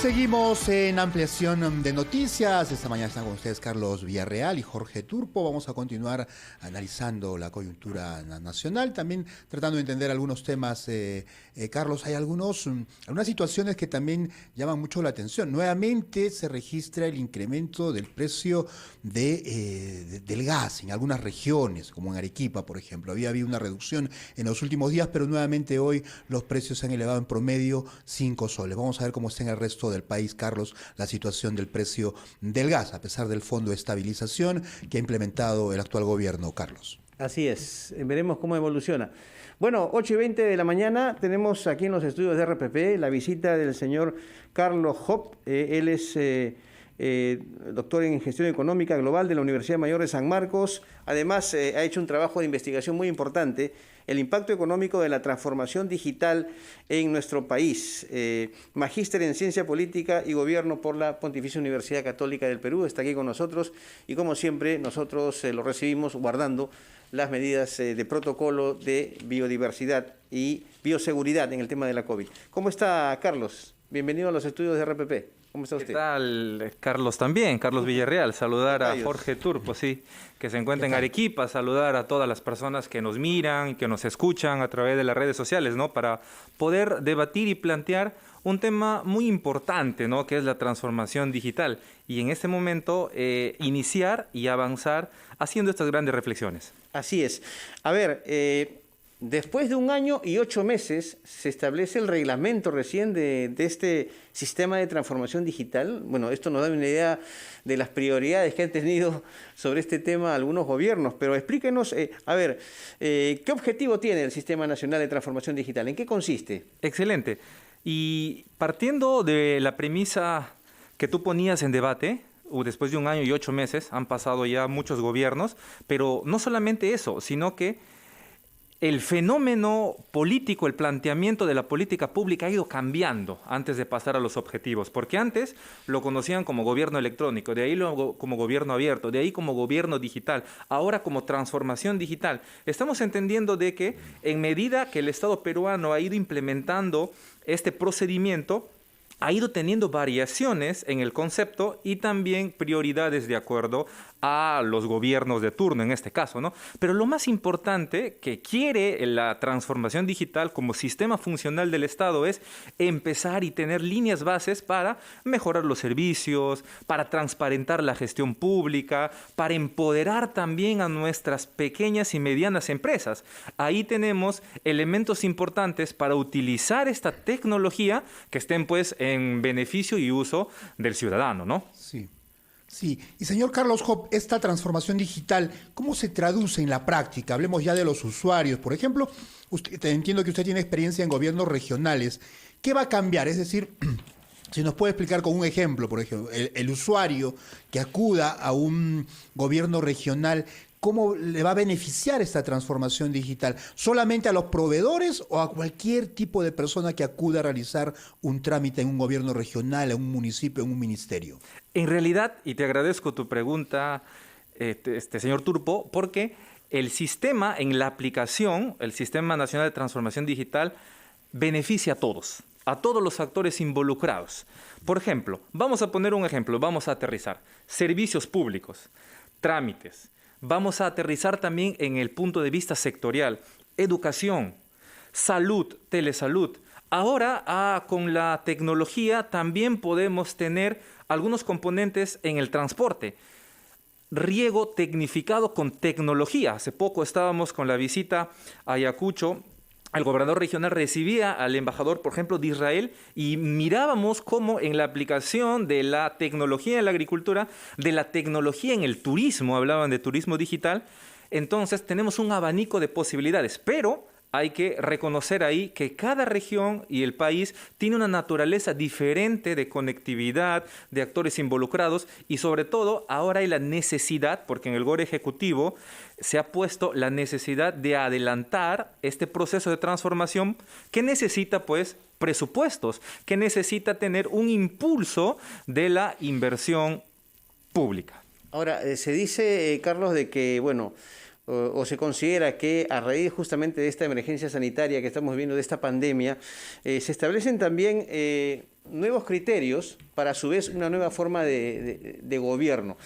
Seguimos en ampliación de noticias. Esta mañana están con ustedes Carlos Villarreal y Jorge Turpo. Vamos a continuar analizando la coyuntura nacional, también tratando de entender algunos temas. Carlos, hay algunas situaciones que también llaman mucho la atención. Nuevamente se registra el incremento del precio del gas en algunas regiones, como en Arequipa, por ejemplo. Había habido una reducción en los últimos días, pero nuevamente hoy los precios se han elevado en promedio 5 soles. Vamos a ver cómo está en el resto del país, Carlos, la situación del precio del gas, a pesar del Fondo de Estabilización que ha implementado el actual gobierno, Carlos. Así es, veremos cómo evoluciona. Bueno, 8:20 de la mañana, tenemos aquí en los estudios de RPP la visita del señor Carlos Hop. Él es doctor en Gestión Económica Global de la Universidad Mayor de San Marcos. Además, ha hecho un trabajo de investigación muy importante, el impacto económico de la transformación digital en nuestro país. Magíster en Ciencia Política y Gobierno por la Pontificia Universidad Católica del Perú. Está aquí con nosotros y, como siempre, nosotros lo recibimos guardando las medidas de protocolo de biodiversidad y bioseguridad en el tema de la COVID. ¿Cómo está, Carlos? Bienvenido a los estudios de RPP. ¿Cómo está usted? ¿Qué tal, Carlos? También, Carlos Villarreal. Saludar a Jorge Turpo, sí, que se encuentra en Arequipa. Saludar a todas las personas que nos miran y que nos escuchan a través de las redes sociales, ¿no? Para poder debatir y plantear un tema muy importante, ¿no? Que es la transformación digital. Y en este momento iniciar y avanzar haciendo estas grandes reflexiones. Así es. A ver, después de 1 año y 8 meses se establece el reglamento recién de este sistema de transformación digital. Bueno, esto nos da una idea de las prioridades que han tenido sobre este tema algunos gobiernos, pero explíquenos, ¿qué objetivo tiene el Sistema Nacional de Transformación Digital? ¿En qué consiste? Excelente. Y partiendo de la premisa que tú ponías en debate, después de 1 año y 8 meses, han pasado ya muchos gobiernos, pero no solamente eso, sino que el fenómeno político, el planteamiento de la política pública ha ido cambiando antes de pasar a los objetivos, porque antes lo conocían como gobierno electrónico, de ahí luego como gobierno abierto, de ahí como gobierno digital, ahora como transformación digital. Estamos entendiendo de que en medida que el Estado peruano ha ido implementando este procedimiento, ha ido teniendo variaciones en el concepto y también prioridades de acuerdo a los gobiernos de turno en este caso, ¿no? Pero lo más importante que quiere la transformación digital como sistema funcional del Estado es empezar y tener líneas bases para mejorar los servicios, para transparentar la gestión pública, para empoderar también a nuestras pequeñas y medianas empresas. Ahí tenemos elementos importantes para utilizar esta tecnología que estén pues en beneficio y uso del ciudadano, ¿no? Sí. Sí, y señor Carlos Hop, esta transformación digital, ¿cómo se traduce en la práctica? Hablemos ya de los usuarios. Por ejemplo, entiendo que usted tiene experiencia en gobiernos regionales. ¿Qué va a cambiar? Es decir, si nos puede explicar con un ejemplo, por ejemplo, el usuario que acuda a un gobierno regional, ¿cómo le va a beneficiar esta transformación digital? ¿Solamente a los proveedores o a cualquier tipo de persona que acuda a realizar un trámite en un gobierno regional, en un municipio, en un ministerio? En realidad, y te agradezco tu pregunta, señor Turpo, porque el sistema en la aplicación, el Sistema Nacional de Transformación Digital, beneficia a todos los actores involucrados. Por ejemplo, vamos a poner un ejemplo, vamos a aterrizar. Servicios públicos, trámites. Vamos a aterrizar también en el punto de vista sectorial, educación, salud, telesalud. Ahora, con la tecnología también podemos tener algunos componentes en el transporte. Riego tecnificado con tecnología. Hace poco estábamos con la visita a Ayacucho. El gobernador regional recibía al embajador, por ejemplo, de Israel y mirábamos cómo en la aplicación de la tecnología en la agricultura, de la tecnología en el turismo, hablaban de turismo digital, entonces tenemos un abanico de posibilidades, pero hay que reconocer ahí que cada región y el país tiene una naturaleza diferente de conectividad, de actores involucrados y sobre todo ahora hay la necesidad, porque en el GOR ejecutivo se ha puesto la necesidad de adelantar este proceso de transformación que necesita pues presupuestos, que necesita tener un impulso de la inversión pública. Ahora, se dice, Carlos, de que, bueno, o se considera que a raíz justamente de esta emergencia sanitaria que estamos viendo, de esta pandemia, se establecen también nuevos criterios para a su vez una nueva forma de gobierno.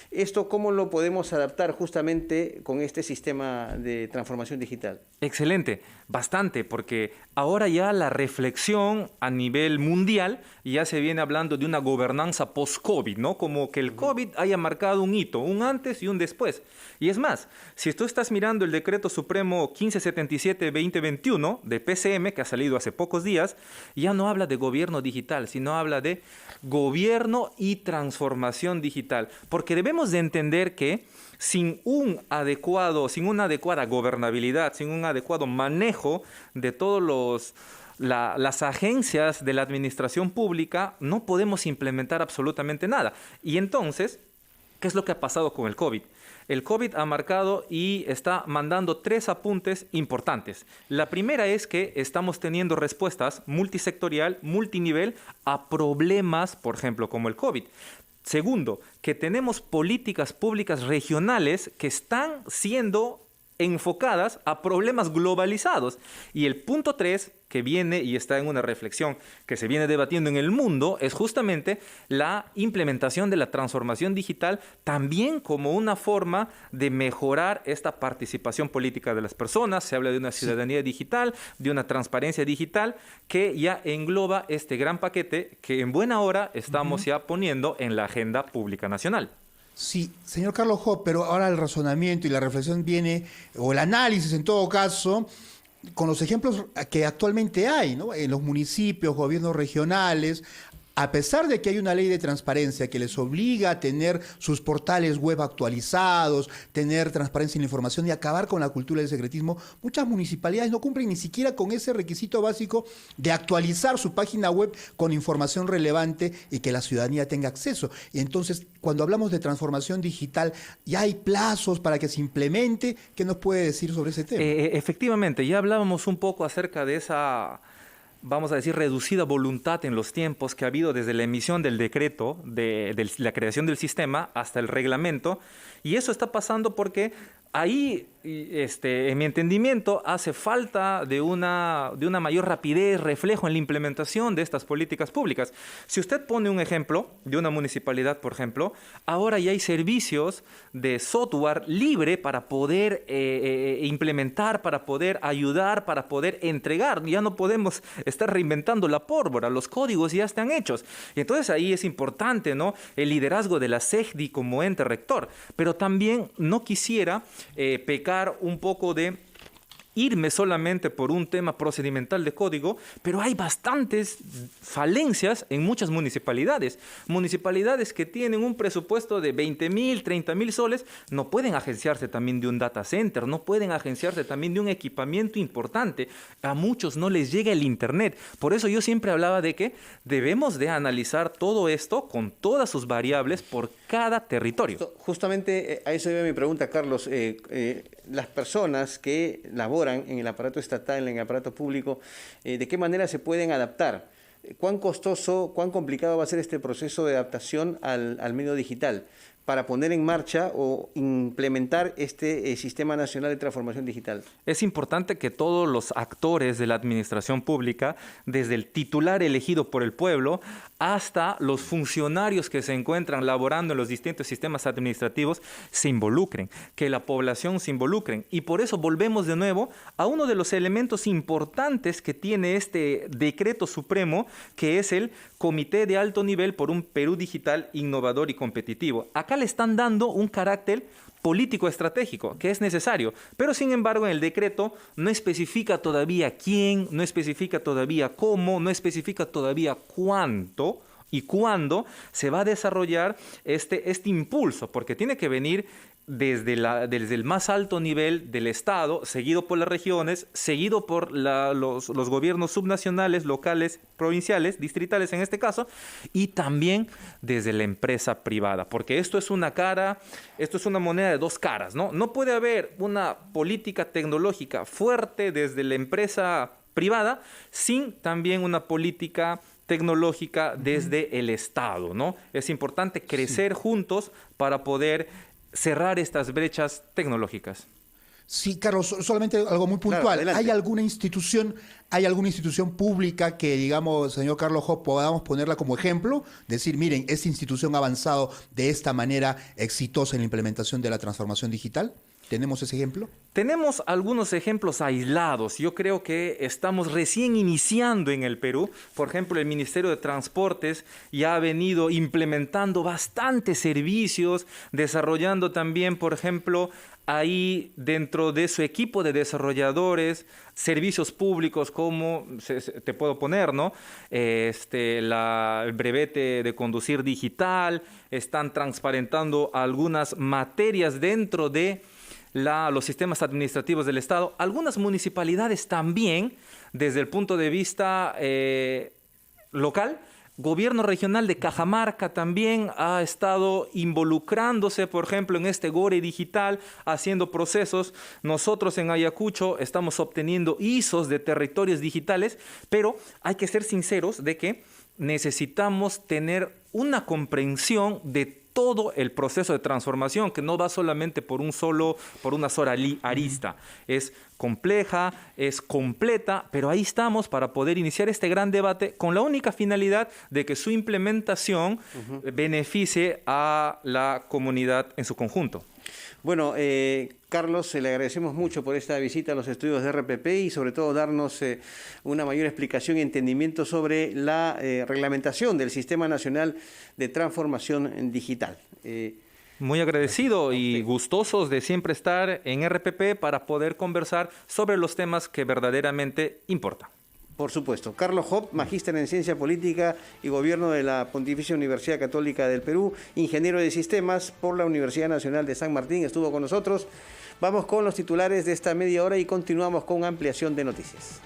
¿Esto cómo lo podemos adaptar justamente con este sistema de transformación digital? Excelente, bastante, porque ahora ya la reflexión a nivel mundial ya se viene hablando de una gobernanza post-COVID, ¿no? Como que el COVID haya marcado un hito, un antes y un después. Y es más, si tú estás mirando el Decreto Supremo 1577-2021 de PCM, que ha salido hace pocos días, ya no habla de gobierno digital, sino habla de gobierno y transformación digital, porque debemos de entender que sin una adecuada gobernabilidad, sin un adecuado manejo de todos las agencias de la administración pública, no podemos implementar absolutamente nada. Y entonces, ¿qué es lo que ha pasado con el COVID? El COVID ha marcado y está mandando 3 apuntes importantes. La primera es que estamos teniendo respuestas multisectorial, multinivel a problemas, por ejemplo, como el COVID. Segundo, que tenemos políticas públicas regionales que están siendo enfocadas a problemas globalizados. Y el punto 3, que viene y está en una reflexión que se viene debatiendo en el mundo, es justamente la implementación de la transformación digital también como una forma de mejorar esta participación política de las personas. Se habla de una ciudadanía digital, de una transparencia digital, que ya engloba este gran paquete que en buena hora estamos ya poniendo en la agenda pública nacional. Sí, señor Carlos Hoppe, pero ahora el razonamiento y la reflexión viene, o el análisis en todo caso, con los ejemplos que actualmente hay, ¿no? En los municipios, gobiernos regionales. A pesar de que hay una ley de transparencia que les obliga a tener sus portales web actualizados, tener transparencia en la información y acabar con la cultura del secretismo, muchas municipalidades no cumplen ni siquiera con ese requisito básico de actualizar su página web con información relevante y que la ciudadanía tenga acceso. Y entonces, cuando hablamos de transformación digital, ya hay plazos para que se implemente. ¿Qué nos puede decir sobre ese tema? Efectivamente, ya hablábamos un poco acerca de esa, vamos a decir, reducida voluntad en los tiempos que ha habido desde la emisión del decreto, de la creación del sistema, hasta el reglamento. Y eso está pasando porque ahí, en mi entendimiento, hace falta de una mayor rapidez, reflejo en la implementación de estas políticas públicas. Si usted pone un ejemplo de una municipalidad, por ejemplo, ahora ya hay servicios de software libre para poder implementar, para poder ayudar, para poder entregar. Ya no podemos estar reinventando la pólvora, los códigos ya están hechos. Y entonces ahí es importante, ¿no?, el liderazgo de la SEGDI como ente rector. Pero también no quisiera pecar un poco de irme solamente por un tema procedimental de código, pero hay bastantes falencias en muchas municipalidades. Municipalidades que tienen un presupuesto de 20.000, 30.000 soles, no pueden agenciarse también de un data center, no pueden agenciarse también de un equipamiento importante. A muchos no les llega el internet. Por eso yo siempre hablaba de que debemos de analizar todo esto con todas sus variables por cada territorio. Justamente a eso iba mi pregunta, Carlos. Las personas que laboran en el aparato estatal, en el aparato público, ¿de qué manera se pueden adaptar? ¿Cuán costoso, cuán complicado va a ser este proceso de adaptación al medio digital para poner en marcha o implementar este Sistema Nacional de Transformación Digital? Es importante que todos los actores de la administración pública, desde el titular elegido por el pueblo hasta los funcionarios que se encuentran laborando en los distintos sistemas administrativos, se involucren, que la población se involucren. Y por eso volvemos de nuevo a uno de los elementos importantes que tiene este decreto supremo, que es el Comité de Alto Nivel por un Perú Digital Innovador y Competitivo. Acá le están dando un carácter político estratégico, que es necesario, pero sin embargo en el decreto no especifica todavía quién, no especifica todavía cómo, no especifica todavía cuánto y cuándo se va a desarrollar este impulso, porque tiene que venir desde el más alto nivel del Estado, seguido por las regiones, seguido por los gobiernos subnacionales, locales, provinciales, distritales en este caso, y también desde la empresa privada, porque esto es una moneda de dos caras, ¿no? No puede haber una política tecnológica fuerte desde la empresa privada sin también una política tecnológica desde el Estado, ¿no? Es importante crecer juntos para poder cerrar estas brechas tecnológicas. Sí, Carlos, solamente algo muy puntual. Claro, ¿Hay alguna institución pública que, digamos, señor Carlos Hop, podamos ponerla como ejemplo? Decir, miren, esta institución ha avanzado de esta manera exitosa en la implementación de la transformación digital. ¿Tenemos ese ejemplo? Tenemos algunos ejemplos aislados. Yo creo que estamos recién iniciando en el Perú. Por ejemplo, el Ministerio de Transportes ya ha venido implementando bastantes servicios, desarrollando también, por ejemplo, ahí dentro de su equipo de desarrolladores, servicios públicos como, te puedo poner, ¿no? El brevete de conducir digital, están transparentando algunas materias dentro de los sistemas administrativos del Estado. Algunas municipalidades también, desde el punto de vista local, Gobierno regional de Cajamarca también ha estado involucrándose, por ejemplo, en este Gore digital, haciendo procesos. Nosotros en Ayacucho estamos obteniendo ISOs de territorios digitales, pero hay que ser sinceros de que necesitamos tener una comprensión de todo el proceso de transformación, que no va solamente por una sola arista. Es compleja, es completa, pero ahí estamos para poder iniciar este gran debate con la única finalidad de que su implementación beneficie a la comunidad en su conjunto. Bueno, Carlos, le agradecemos mucho por esta visita a los estudios de RPP y sobre todo darnos una mayor explicación y entendimiento sobre la reglamentación del Sistema Nacional de Transformación Digital. Muy agradecido y gustosos de siempre estar en RPP para poder conversar sobre los temas que verdaderamente importan. Por supuesto. Carlos Hop, magíster en Ciencia Política y Gobierno de la Pontificia Universidad Católica del Perú, ingeniero de sistemas por la Universidad Nacional de San Martín, estuvo con nosotros. Vamos con los titulares de esta media hora y continuamos con ampliación de noticias.